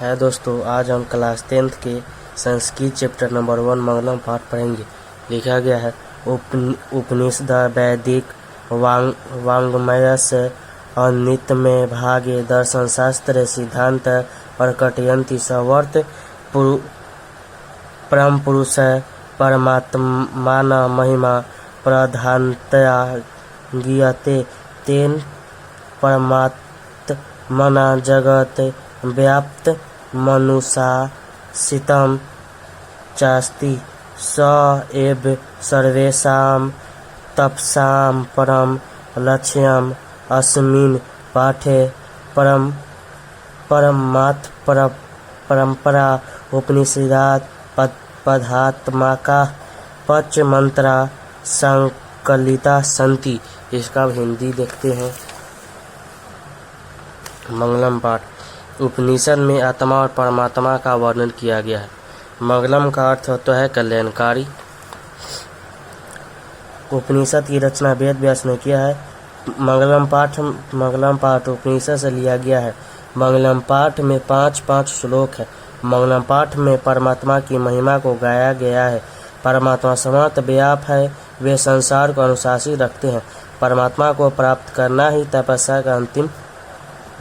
है दोस्तों, आज हम क्लास 10th के संस्कृत चैप्टर नंबर 1 मंगलम पाठ पढ़ेंगे। लिखा गया है उपनिषद वैदिक वाङ्मयस्य अनित्यमे भागे दर्शन शास्त्र सिद्धांत प्रकटयन्ति सवर्त परम पुरुष परमात्मान महिमा प्रधानतया गीयते तेन परमात्मना जगत व्याप्त मनुषासितं चास्ति स एव सर्वेषां तपसां परम लक्ष्यम् अस्मिन् पाठे परम्परा उपनिषदात् पदात्मका पंचमंत्रा संकलिता सन्ति। इसका हिंदी देखते हैं। मंगलम पाठ। उपनिषद में आत्मा और परमात्मा का वर्णन किया गया है। मंगलम का अर्थ होता है कल्याणकारी। उपनिषद की रचना वेद व्यास ने किया है। मंगलम पाठ उपनिषद से लिया गया है। मंगलम पाठ में 5 श्लोक है। मंगलम पाठ में परमात्मा की महिमा को गाया गया है। परमात्मा समस्त व्याप है। वे संसार को अनुशासित रखते हैं। परमात्मा को प्राप्त करना ही तपस्या का अंतिम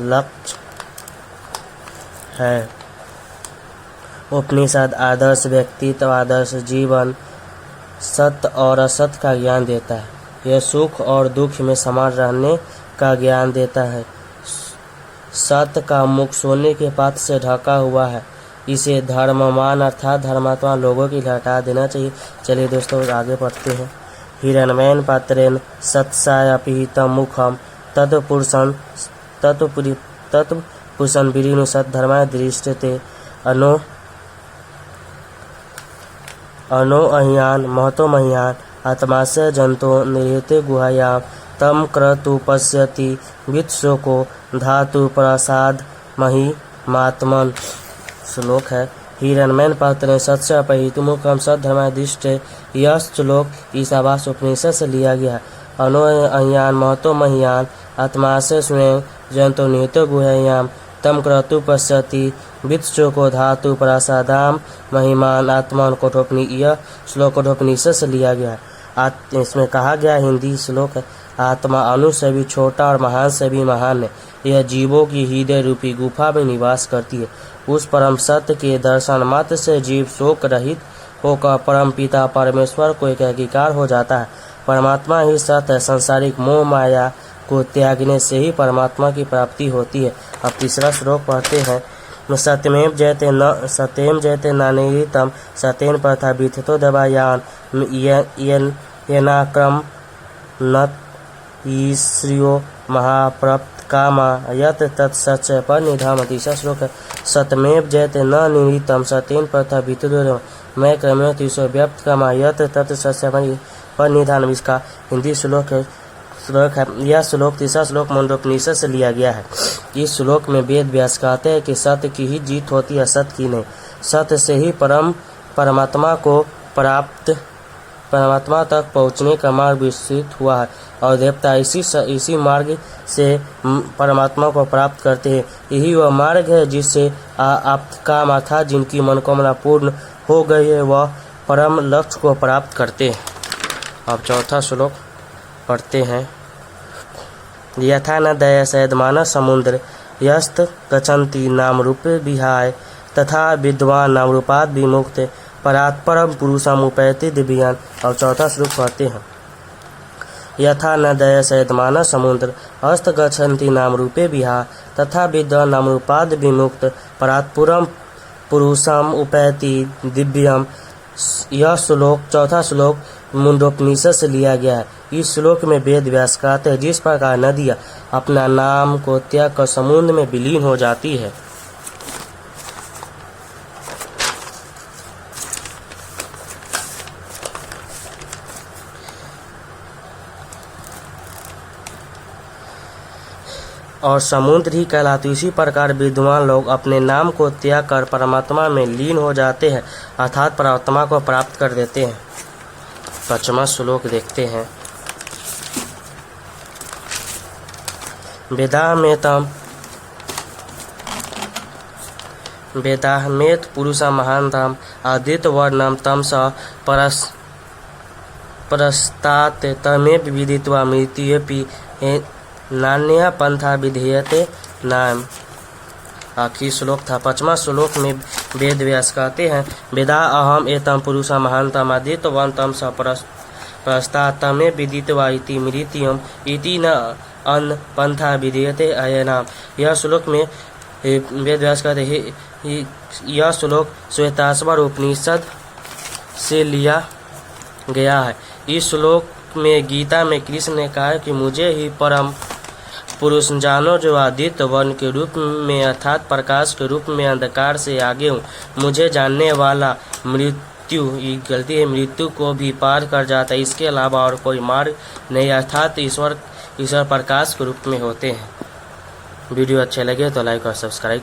लक्ष्य है। उपनिषद आदर्श व्यक्तित्व, आदर्श जीवन, सत्य और असत्य का ज्ञान देता है। यह सुख और दुख में समान रहने का ज्ञान देता है। सत्य का मुख सोने के पात्र से ढका हुआ है। इसे धर्ममान अर्थात धर्मात्मा लोगों की हटा देना चाहिए। चलिए दोस्तों आगे पढ़ते हैं। हिरण्मयेन पात्रेण सत्साय पिहितं मुखम तत्पुरुषं विरीनु सद्धर्माय दृष्टते अनो अहियान महतो मह्यान आत्मास्य जंतो निहिते गुहायां तम क्रतु पश्यति वित्सोको धातु प्रसाद मही मात्मन। श्लोक है। हिरण्मयेन पात्रेण सत्साय पिहितं मुखम सद्धर्माय दृष्टते। यह श्लोक ईशावास उपनिषद से लिया गया है। अनो अहियान महतो मह्यान आत्मास्य स्वयं जंतो निहितो गुहायां तम क्रतु पश्यति वित्सोको धातु प्रसादाम महिमान आत्मान यह श्लोक कठोपनिषद से लिया गया है। इसमें कहा गया हिंदी श्लोक है। आत्मा अणु से भी छोटा और महान से भी महान है। यह जीवों की हृदय रूपी गुफा में निवास करती है। उस परम सत्य के दर्शन मात्र से जीव शोक रहित होकर परम पिता परमेश्वर को एक अंगीकार हो जाता है। परमात्मा ही सत्य है। सांसारिक मोह माया को त्यागने से ही परमात्मा की प्राप्ति होती है। अब तीसरा श्लोक पढ़ते हैं। सत्यमेव जयते नानिहितं सत्येन प्रथा विथितो दवायान येनाक्रम न ईश्रियो महाप्रप्त कामा यत तत्सच पर निधाम। तीसरा श्लोक है। सत्यमेव जयते न निहितं सत्येन प्रथा विथितो मैं क्रमेण तीसो व्याप्त कामा यत तत्सच पर निधान। इसका हिंदी श्लोक है। यह श्लोक तीसरा श्लोक मंडोपनिषद से लिया गया है। इस श्लोक में वेद व्यास कहते हैं कि सत्य की ही जीत होती है, असत्य की नहीं। सत्य से ही परमात्मा तक पहुँचने का मार्ग विस्तृत हुआ है और देवता इसी मार्ग से परमात्मा को प्राप्त करते हैं। यही वह मार्ग है जिससे आप काम था जिनकी मनोकामना पूर्ण हो गई है वह परम लक्ष्य को प्राप्त करते हैं। अब चौथा श्लोक पढ़ते हैं। यथा न दयसैदमान समुद्र यस्त गच्छन्ति नाम रूपे विहाय तथा विद्वान नाम रूपात् विमुक्त परात् परम पुरुषम् उपैति दिव्यान। और चौथा श्लोक पढ़ते हैं। यथा न दयसैदमान समुद्र अस्त गच्छन्ति नाम रूपे विहाय तथा विद्वान नाम रूपात् विमुक्त परात् परम पुरुषम् उपैति दिव्यम। यह श्लोक चौथा श्लोक मुंडोपनिषद से लिया गया है। इस श्लोक में वेद व्यास कहते हैं जिस प्रकार नदियाँ अपना नाम को त्याग कर समुद्र में विलीन हो जाती है और समुद्र ही कहलाती, इसी प्रकार विद्वान लोग अपने नाम को त्याग कर परमात्मा में लीन हो जाते हैं अर्थात परमात्मा को प्राप्त कर देते हैं। 5वां श्लोक देखते हैं। वेदामेतं वेदाहमेत पुरुषा महानताम आदित्य वर्णम तमसा परस्तात् तमेव विदित्वा मृत्युपि नान्यः पंथा विधीयते नाम। आखिरी श्लोक था। 5वां श्लोक में वेद व्यास कहते हैं, वेदा अहम एतम पुरुषा महानतम आदित्य वर्णम स परस्तात् तमेव विदित्वा इति मृत्युम इति न अन्न पंथा विधीयते अयनाम। यह श्लोक में वेद व्यास कहते हैं, यह श्लोक श्वेताश्वर उपनिषद से लिया गया है। इस श्लोक में गीता में कृष्ण ने कहा कि मुझे ही परम पुरुष जानो जो आदित्य वर्ण के रूप में अर्थात प्रकाश के रूप में अंधकार से आगे हूँ। मुझे जानने वाला मृत्यु को भी पार कर जाता है। इसके अलावा और कोई मार्ग नहीं, अर्थात ईश्वर प्रकाश के रूप में होते हैं। वीडियो अच्छे लगे तो लाइक और सब्सक्राइब।